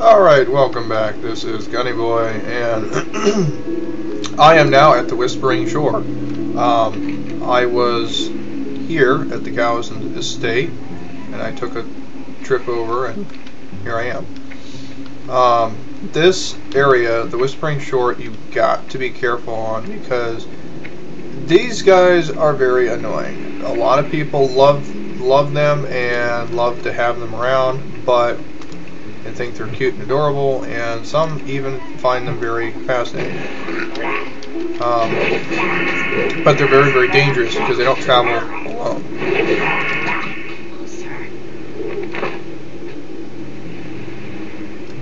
Alright, welcome back. This is Gunny Boy, and I am now at the Whispering Shore. I was here at the Cows estate, and I took a trip over, and here I am. This area, the Whispering Shore, you've got to be careful on, because these guys are very annoying. A lot of people love them and love to have them around, but they think they're cute and adorable, and some even find them very fascinating. But they're very, very dangerous because they don't travel alone.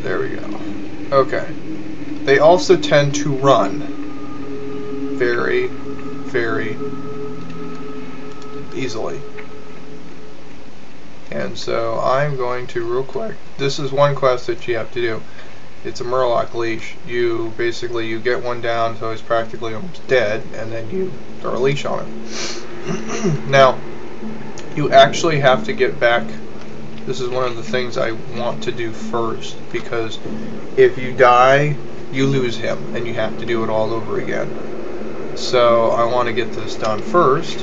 There we go. Okay. They also tend to run very, very easily. And so I'm going to, real quick, this is one quest that you have to do. It's a Murloc leash. You get one down so he's practically almost dead, and then you throw a leash on him. Now, you actually have to get back. This is one of the things I want to do first, because if you die, you lose him, and you have to do it all over again. So I want to get this done first,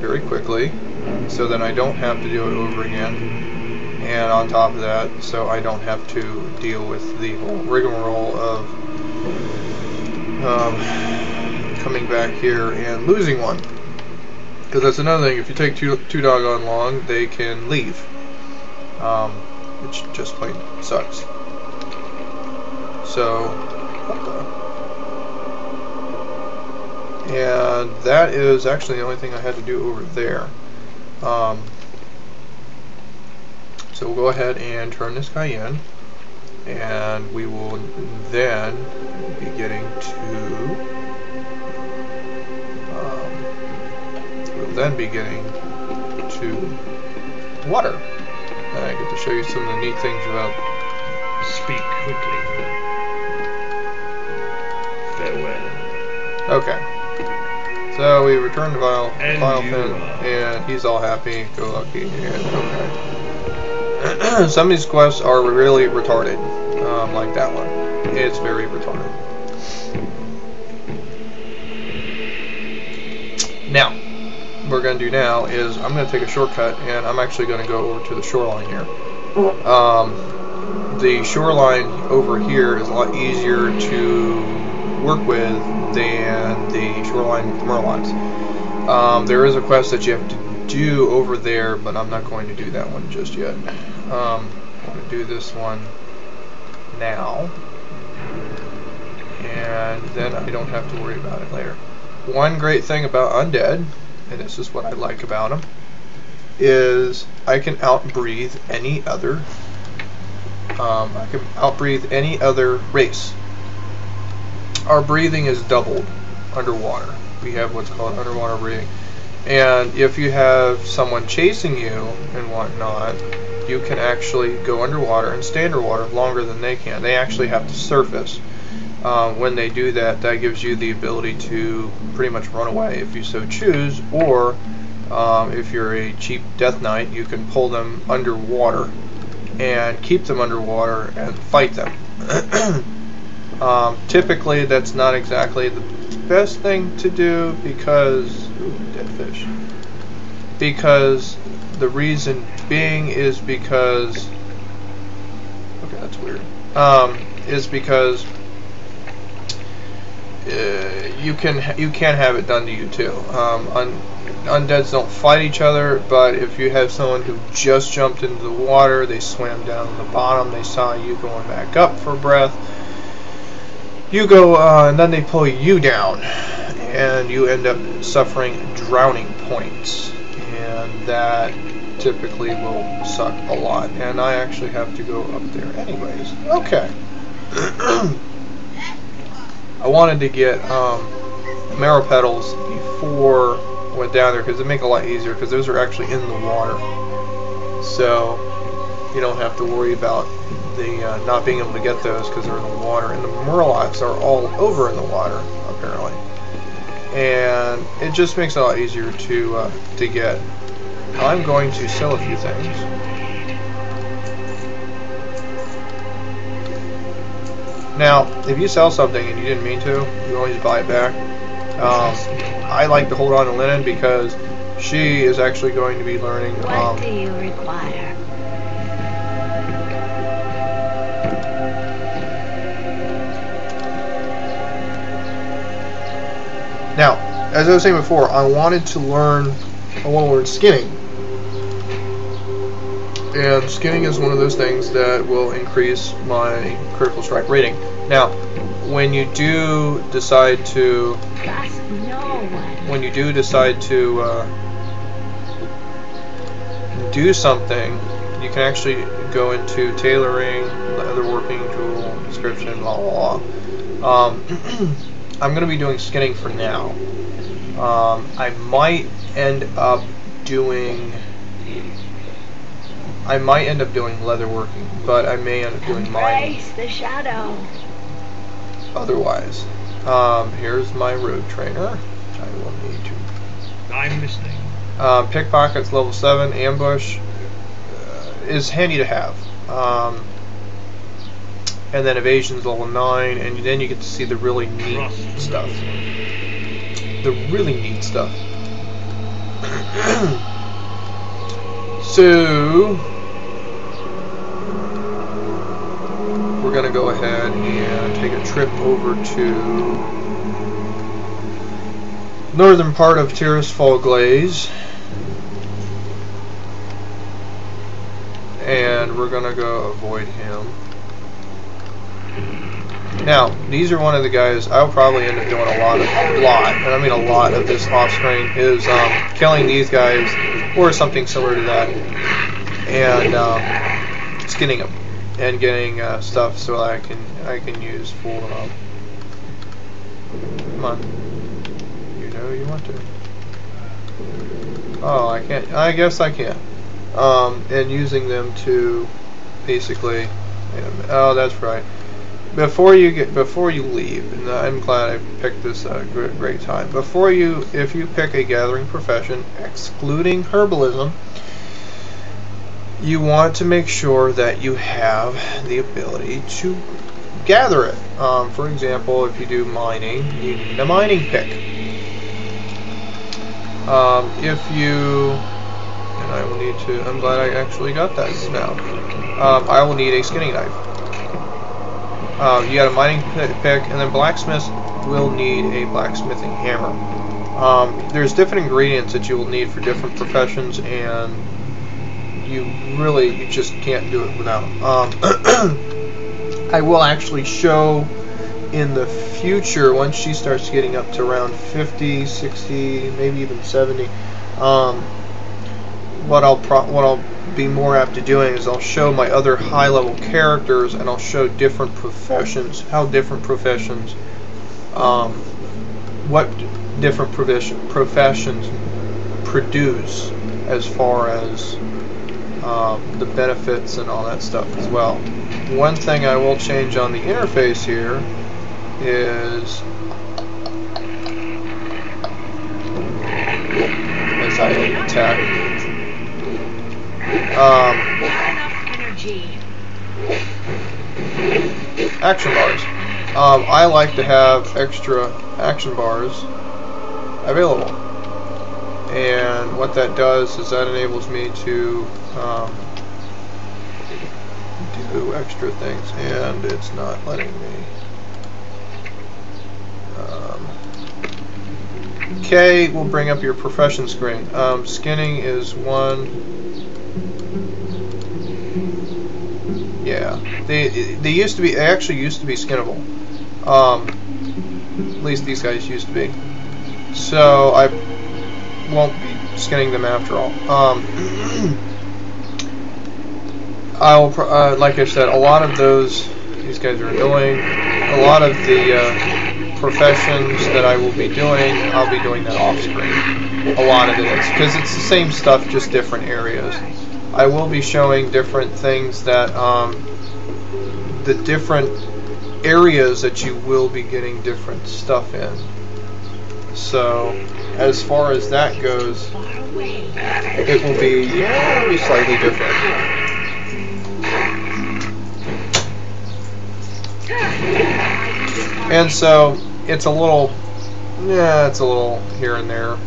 very quickly, so then I don't have to do it over again, and on top of that, so I don't have to deal with the whole rigmarole of coming back here and losing one. Because that's another thing, if you take too doggone long, they can leave, which just plain sucks. So, and that is actually the only thing I had to do over there. So we'll go ahead and turn this guy in, and we will then be getting to water. And I get to show you some of the neat things about. Speak quickly. Farewell. Okay. So we return to Vilefin, and he's all happy, go lucky, and okay. Some of these quests are really retarded, like that one. It's very retarded. Now, what we're going to do now is I'm going to take a shortcut, and I'm actually going to go over to the shoreline here. The shoreline over here is a lot easier to work with than the shoreline with the Murlocs. There is a quest that you have to do over there, but I'm not going to do that one just yet. I'm going to do this one now, and then I don't have to worry about it later. One great thing about undead, and this is what I like about them, is I can outbreathe any other. I can outbreathe any other race. Our breathing is doubled underwater. We have what's called underwater breathing. And if you have someone chasing you and whatnot, you can actually go underwater and stay underwater longer than they can. They actually have to surface. When they do that, that gives you the ability to pretty much run away if you so choose, or if you're a cheap death knight, you can pull them underwater and keep them underwater and fight them. Typically, that's not exactly the best thing to do because, ooh, dead fish. Because the reason being is because, okay, that's weird. Is because you can have it done to you too. Undeads don't fight each other, but if you have someone who just jumped into the water, they swam down to the bottom, they saw you going back up for breath. You go, and then they pull you down, and you end up suffering drowning points, and that typically will suck a lot, and I actually have to go up there anyways. Okay. I wanted to get marrow petals before I went down there, because it make it a lot easier, because those are actually in the water, so you don't have to worry about the not being able to get those because they're in the water. And the Murlocs are all over in the water, apparently, and it just makes it a lot easier to get. I'm going to sell a few things. Now, if you sell something and you didn't mean to, you always buy it back. I like to hold on to Linen because she is actually going to be learning. What do you require? Now, as I was saying before, I want to learn skinning. And skinning is one of those things that will increase my critical strike rating. Now, when you do decide to do something, you can actually go into tailoring, leatherworking, tool, description, blah blah blah. I'm going to be doing skinning for now. I might end up doing leatherworking, but I may end up doing mining. Embrace the shadow. Otherwise, here's my road trainer, which I will need to. I'm listening. Pickpocket's level 7. Ambush is handy to have. And then evasion's level 9, and then you get to see the really neat stuff. The really neat stuff. So we're gonna go ahead and take a trip over to northern part of Tirisfal Glaze, and we're gonna go avoid him. Now, these are one of the guys I'll probably end up doing a lot of this off screen is killing these guys or something similar to that, and skinning them and getting stuff so I can use for. Come on, you know you want to. Oh, I can't. I guess I can. And using them to basically. Oh, that's right. Before you leave, and I'm glad I picked this great time. If you pick a gathering profession, excluding herbalism, you want to make sure that you have the ability to gather it. For example, if you do mining, you need a mining pick. I will need to. I'm glad I actually got that now. I will need a skinning knife. You got a mining pick, and then blacksmiths will need a blacksmithing hammer. There's different ingredients that you will need for different professions, and you just can't do it without them. I will actually show in the future, once she starts getting up to around 50, 60, maybe even 70, what I'll be more apt to doing is I'll show my other high-level characters, and I'll show different professions, how different professions, what different professions produce as far as the benefits and all that stuff as well. One thing I will change on the interface here is as I attack. Action bars. I like to have extra action bars available, and what that does is that enables me to do extra things, and it's not letting me. K will bring up your profession screen. Skinning is one. Yeah, they actually used to be skinnable. At least these guys used to be. So I won't be skinning them after all. I'll like I said, a lot of these guys are annoying. A lot of the professions that I will be doing, I'll be doing that off screen. A lot of it is because it's the same stuff, just different areas. I will be showing different things that the different areas that you will be getting different stuff in. So as far as that goes, it will be slightly different. And so it's a little, yeah, it's a little here and there.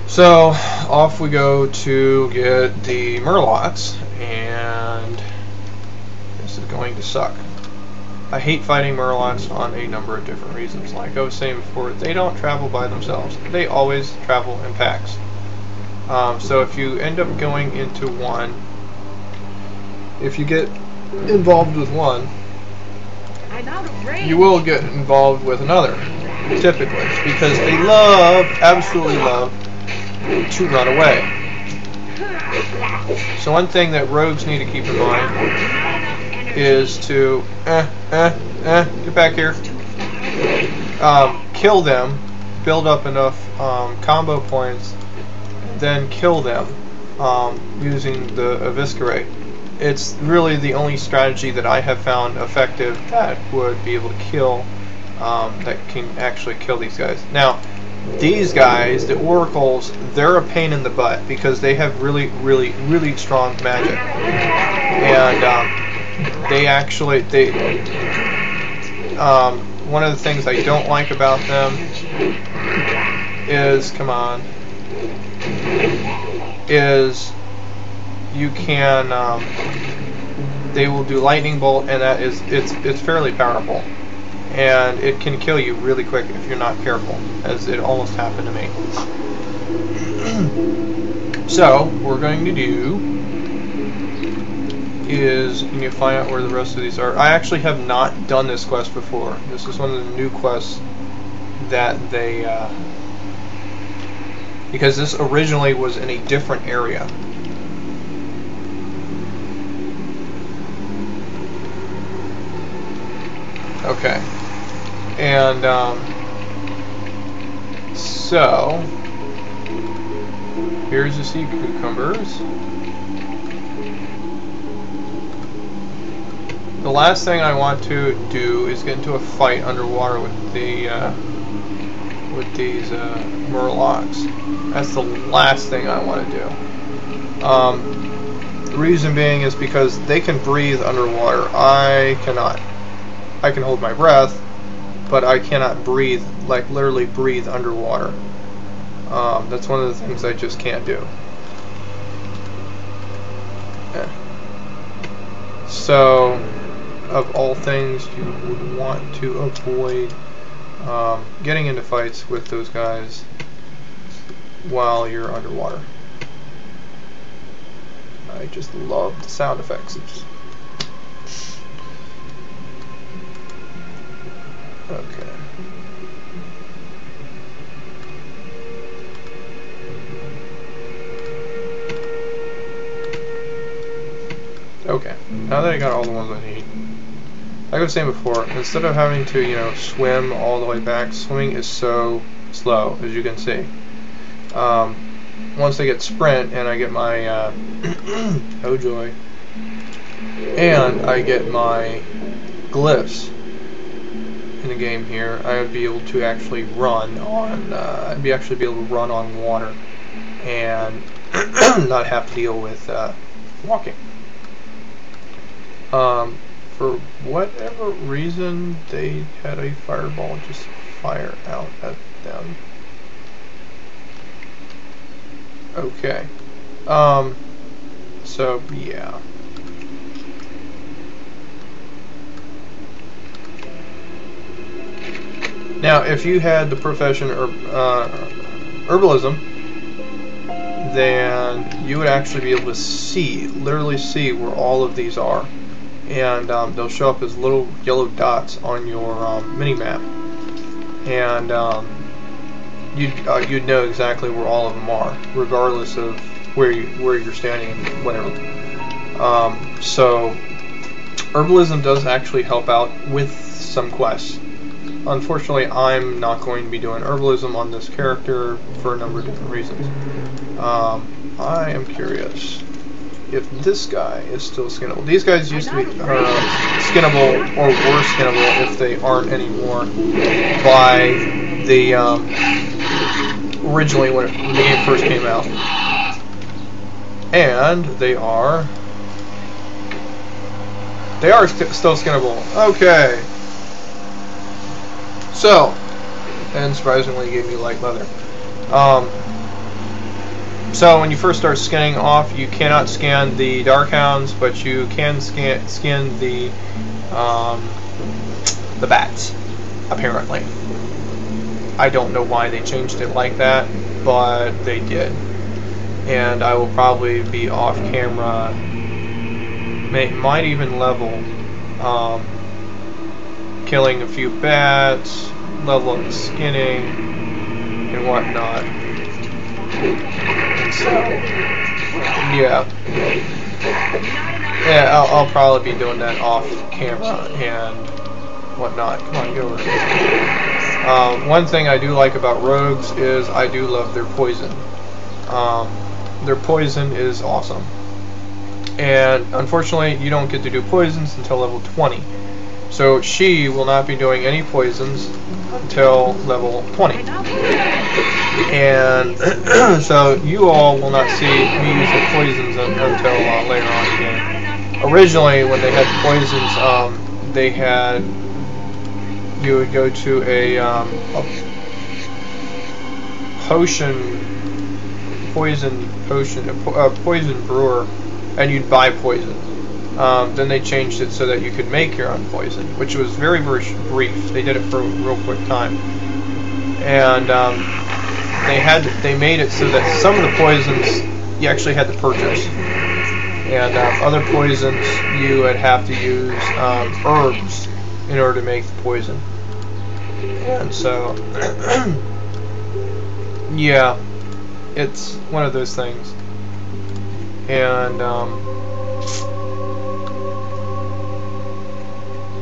So off we go to get the Murlocs, and this is going to suck. I hate fighting Murlocs on a number of different reasons. Like I was saying before, they don't travel by themselves. They always travel in packs. So if you end up going into one, if you get involved with one, you will get involved with another, typically, because they absolutely love to run away. So one thing that rogues need to keep in mind is to get back here, kill them, build up enough combo points, then kill them using the Eviscerate. It's really the only strategy that I have found effective that would be able to kill, that can actually kill these guys. Now, these guys, the Oracles, they're a pain in the butt because they have really, really, really strong magic. And one of the things I don't like about them is, is you can, they will do lightning bolt, and that is, it's fairly powerful, and it can kill you really quick if you're not careful, as it almost happened to me. So what we're going to do is you need to find out where the rest of these are. I actually have not done this quest before. This is one of the new quests that they because this originally was in a different area. Okay, and so here's the sea cucumbers. The last thing I want to do is get into a fight underwater with the these Murlocs. That's the last thing I want to do. The reason being is because they can breathe underwater. I cannot. I can hold my breath, but I cannot breathe, like literally breathe underwater. That's one of the things I just can't do. Yeah. So, of all things, you would want to avoid getting into fights with those guys while you're underwater. I just love the sound effects. Okay. Okay. Now that I got all the ones I need, like I was saying before, instead of having to, swim all the way back, swimming is so slow, as you can see. Once I get sprint and I get my oh joy, and I get my glyphs in the game here, I would be able to actually run on. I'd be able to run on water and not have to deal with walking. For whatever reason, they had a fireball just fire out at them. Okay. So yeah. Now, if you had the profession herbalism, then you would actually be able to literally see where all of these are, and they'll show up as little yellow dots on your mini-map, and you'd know exactly where all of them are, regardless of where you're standing and whatever. So herbalism does actually help out with some quests. Unfortunately, I'm not going to be doing herbalism on this character for a number of different reasons. I am curious if this guy is still skinnable. These guys used to be skinnable, or were skinnable if they aren't anymore, by the originally when the game first came out. And they are They are still skinnable. Okay. So, and surprisingly gave me light leather. So when you first start skinning off, you cannot scan the Darkhounds, but you can skin the bats, apparently. I don't know why they changed it like that, but they did. And I will probably be off camera, might even level, killing a few bats, leveling skinning, and whatnot. And so, yeah. Yeah, I'll probably be doing that off camera and whatnot. Come on, get over here. One thing I do like about rogues is I do love their poison. Their poison is awesome. And unfortunately, you don't get to do poisons until level 20. So she will not be doing any poisons until level 20. And so you all will not see me use the poisons until later on in the game. Originally, when they had poisons, they had, you would go to a poison brewer, and you'd buy poison. Then they changed it so that you could make your own poison, which was very, very brief. They did it for a real quick time, and they made it so that some of the poisons you actually had to purchase, and other poisons you would have to use herbs in order to make the poison. And so, yeah, it's one of those things. And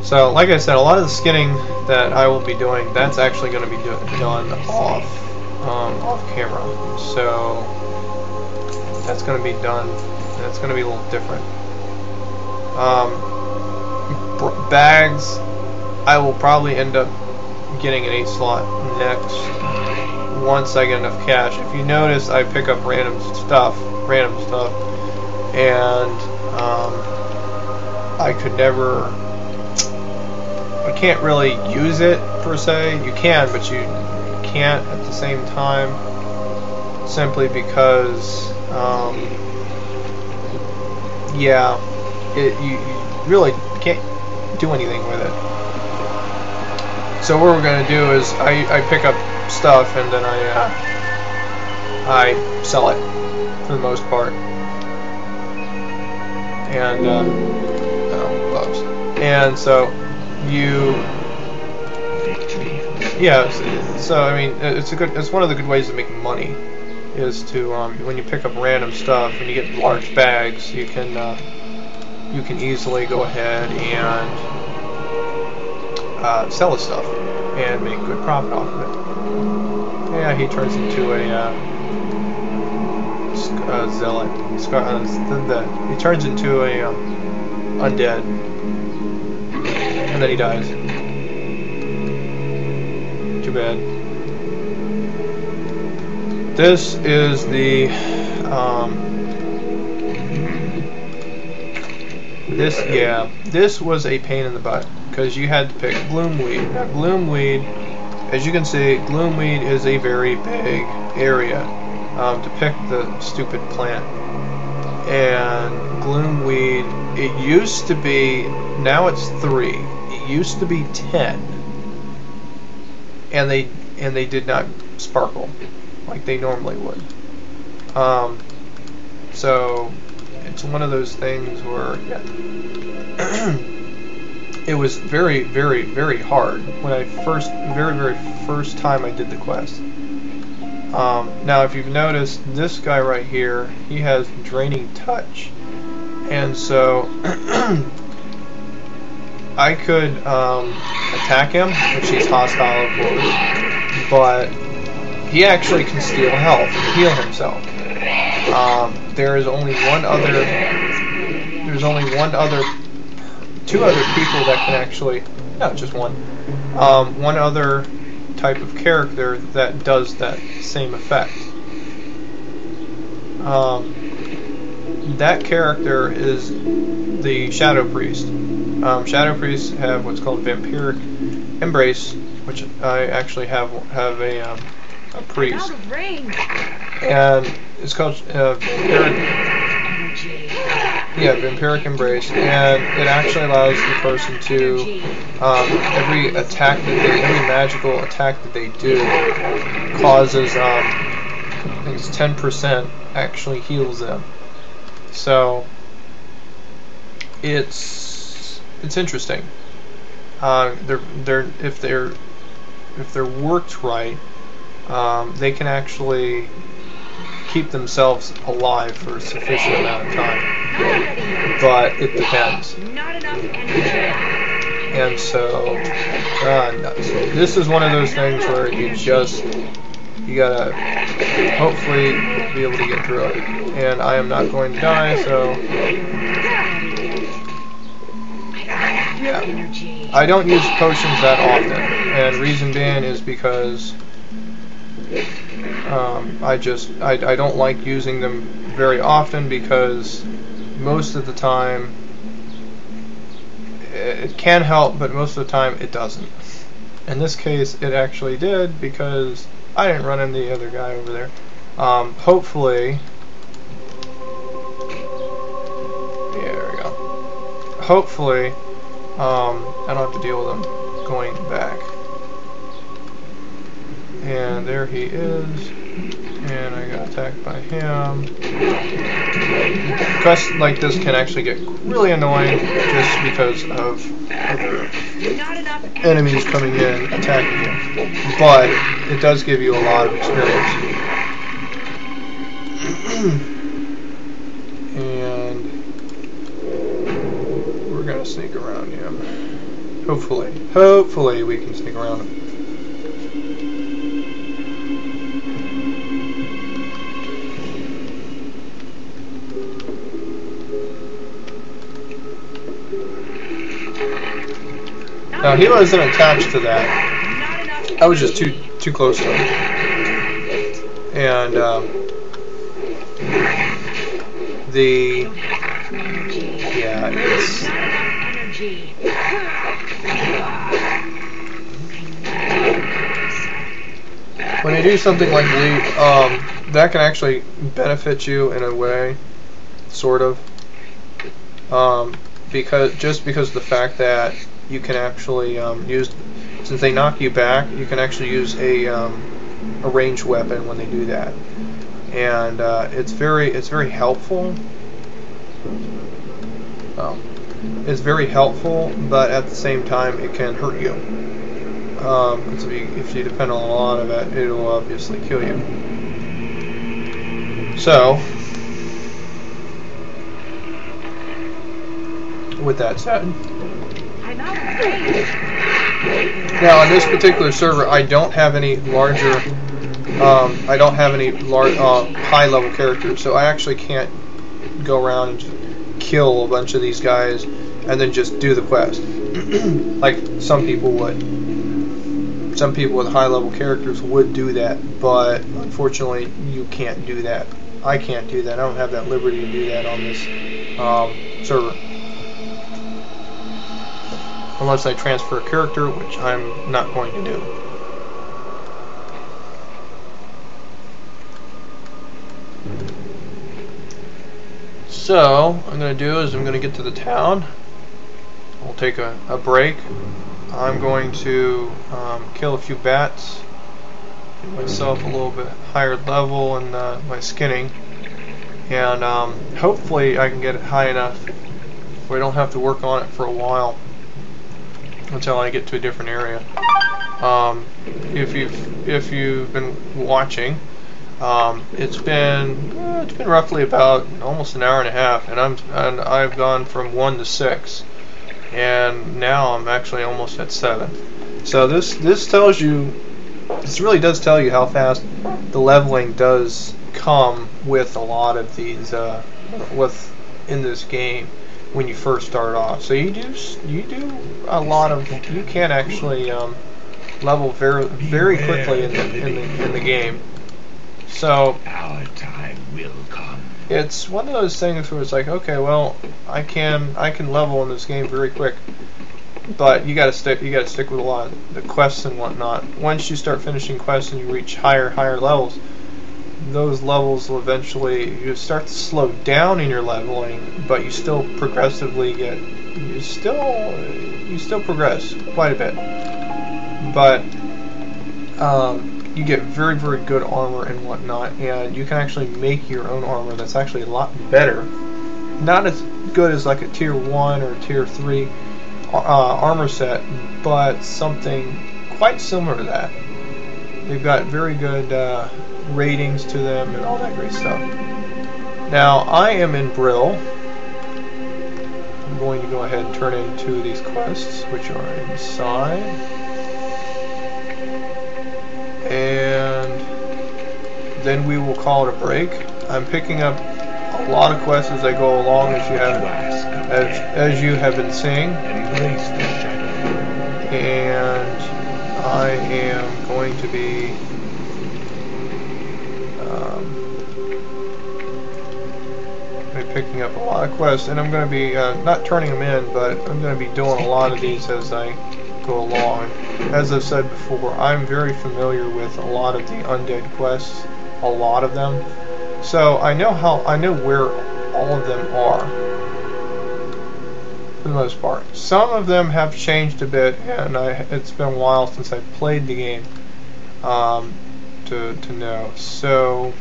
so, like I said, a lot of the skinning that I will be doing, that's actually going to be done off camera. So that's going to be done, and it's going to be a little different. Bags, I will probably end up getting an 8 slot next once I get enough cash. If you notice, I pick up random stuff, and I can't really use it per se. You can, but you can't at the same time, simply because yeah, you really can't do anything with it. So what we're going to do is I pick up stuff, and then I sell it for the most part. And bugs. And so yeah. So I mean, it's one of the good ways of making money, is to when you pick up random stuff and you get large bags, you can easily go ahead and sell the stuff and make good profit off of it. Yeah, he turns into a zealot. He turns into a undead, and then he dies. Too bad. This is the this was a pain in the butt, because you had to pick gloomweed. Now gloomweed, as you can see, gloomweed is a very big area to pick the stupid plant. And gloomweed, it used to be, now it's 3. It used to be 10, and they did not sparkle like they normally would. So it's one of those things where it was very, very, very hard when I very first time I did the quest. Now, if you've noticed, this guy right here, he has draining touch, and so I could attack him, which he's hostile, of course, but he actually can steal health and heal himself. There is only two other people that can actually, no, just one. One other type of character that does that same effect. That character is the Shadow Priest. Shadow Priests have what's called Vampiric Embrace, which I actually have a priest, and it's called Vampiric Embrace, and it actually allows the person to every magical attack that they do causes I think it's 10% actually heals them. So it's interesting. If they're worked right, they can actually keep themselves alive for a sufficient amount of time. But it depends. And so, nuts. This is one of those things where you gotta hopefully be able to get through it. And I am not going to die, so yeah. I don't use potions that often, and reason being is because I don't like using them very often, because most of the time it can help, but most of the time it doesn't. In this case, it actually did, because I didn't run into the other guy over there. Hopefully, yeah, there we go. Hopefully, I don't have to deal with him going back. And there he is, and I got attacked by him. Quests like this can actually get really annoying just because of other enemies coming in attacking you, but it does give you a lot of experience. And we're gonna sneak around him. Hopefully we can sneak around him. Now he wasn't attached to that. I was just too close to him. And it's when you do something like leap, that can actually benefit you in a way, sort of. Because of the fact that you can actually use, since they knock you back, you can actually use a ranged weapon when they do that, and it's very helpful. It's very helpful, but at the same time, it can hurt you. If you depend on a lot of it, it will obviously kill you. So, with that said. Now on this particular server, I don't have any larger, high-level characters, so I actually can't go around and just kill a bunch of these guys and then just do the quest like some people would. Some people with high-level characters would do that, but unfortunately, you can't do that. I can't do that. I don't have that liberty to do that on this server. Unless I transfer a character, which I'm not going to do. So, what I'm going to do is I'm going to get to the town. We'll take a break. I'm going to kill a few bats. Get myself a little bit higher level in my skinning. And hopefully I can get it high enough where I don't have to work on it for a while. Until I get to a different area. If you've been watching, it's been roughly about almost an hour and a half, and I've gone from 1 to 6, and now I'm actually almost at 7. So this really does tell you how fast the leveling does come with a lot of these in this game. When you first start off, so you do a lot of, you can actually level very quickly in the game. So our time will come. it's one of those things where it's like, okay, well, I can level in this game very quick, but you gotta stick with a lot of the quests and whatnot. Once you start finishing quests and you reach higher levels, those levels will eventually, you start to slow down in your leveling, but you still progressively get, you still progress quite a bit, but you get very good armor and whatnot, and you can actually make your own armor that's actually a lot better. Not as good as like a tier 1 or tier 3 armor set, but something quite similar to that. They've got very good ratings to them and all that great stuff. Now I am in Brill. I'm going to go ahead and turn into these quests, which are inside. And then we will call it a break. I'm picking up a lot of quests as I go along, as you have been seeing. Embrace the shadow. And I am going to be picking up a lot of quests, and I'm going to be not turning them in, but I'm going to be doing a lot of these as I go along. As I've said before, I'm very familiar with a lot of the undead quests, a lot of them, so I know where all of them are for the most part. Some of them have changed a bit, and it's been a while since I played the game to know. So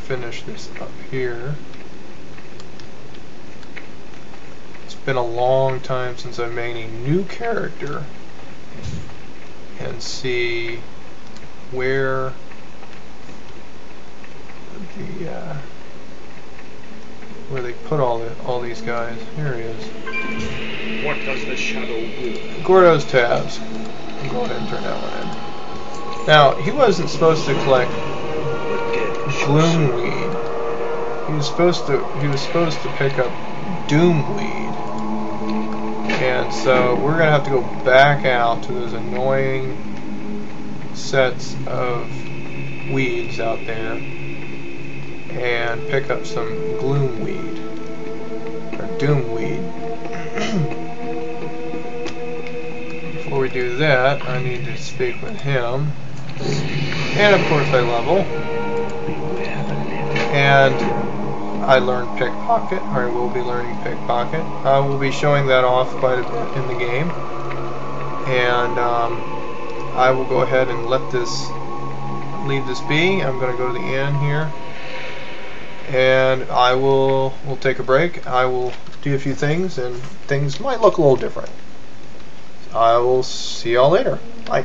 finish this up here. It's been a long time since I made a new character, and see where where they put all these guys. Here he is. What does the shadow do? Gordo's tabs. I'll go ahead and turn that one in. Now, he wasn't supposed to collect Gloomweed. He was supposed to pick up Doomweed. And so we're gonna have to go back out to those annoying sets of weeds out there and pick up some Gloomweed or Doomweed. Before we do that, I need to speak with him, and of course I level, and I learned pickpocket, or I will be learning pickpocket. I will be showing that off quite a bit in the game, and I will go ahead and leave this be. I'm going to go to the end here, and we'll take a break. I will do a few things, and things might look a little different. I will see y'all later. Bye.